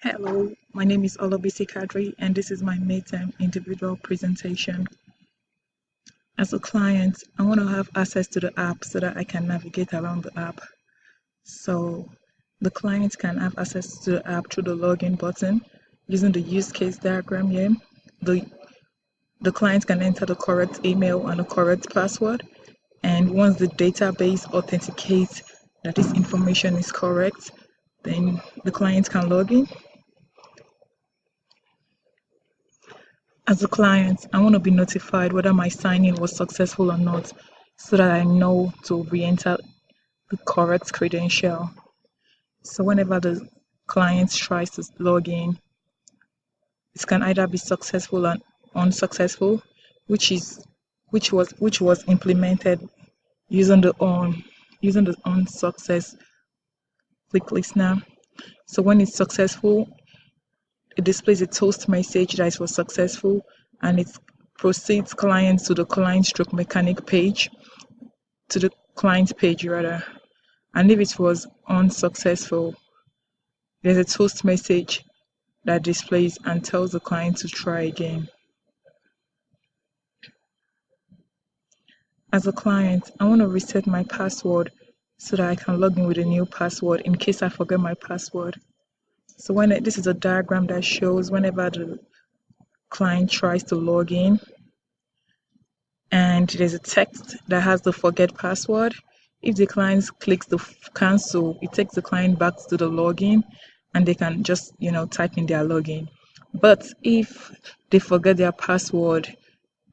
Hello, my name is Olobisi Kadri, and this is my midterm individual presentation. As a client, I want to have access to the app so that I can navigate around the app. So the client can have access to the app through the login button using the use case diagram here. The client can enter the correct email and the correct password, and once the database authenticates that this information is correct, then the client can log in. As a client, I want to be notified whether my sign-in was successful or not so that I know to re-enter the correct credential. So whenever the client tries to log in, it can either be successful or unsuccessful, which was implemented using the on success click listener. So when it's successful, it displays a toast message that it was successful, and it proceeds clients to the client stroke mechanic page, to the client page rather. And if it was unsuccessful, there's a toast message that displays and tells the client to try again. As a client, I want to reset my password so that I can log in with a new password in case I forget my password. So this is a diagram that shows whenever the client tries to log in, and there's a text that has the forget password. If the client clicks the cancel, it takes the client back to the login and they can just type in their login. But if they forget their password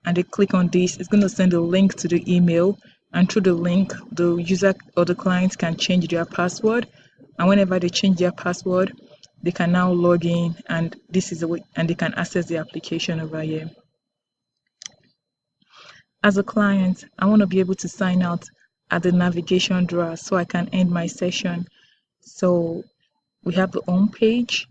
and they click on this, it's going to send a link to the email, and through the link the user or the client can change their password, and whenever they change their password, they can now log in, and this is the way, and they can access the application over here. As a client, I want to be able to sign out at the navigation drawer so I can end my session. So we have the home page,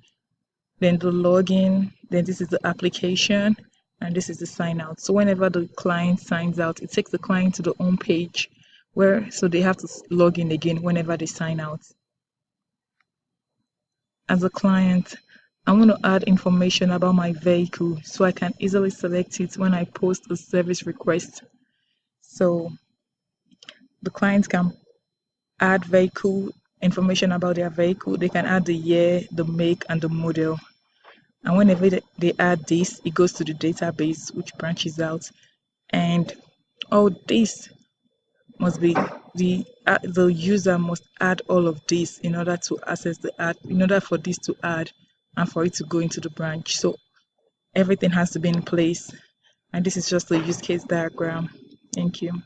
then the login, then this is the application, and this is the sign out. So whenever the client signs out, it takes the client to the home page so they have to log in again whenever they sign out. As a client, I want to add information about my vehicle so I can easily select it when I post a service request. So the client can add vehicle information about their vehicle. They can add the year, the make, and the model. And whenever they add this, it goes to the database, which branches out. And all this must be the user must add all of this in order to access the ad, in order for this to add and for it to go into the branch. So everything has to be in place. And this is just a use case diagram. Thank you.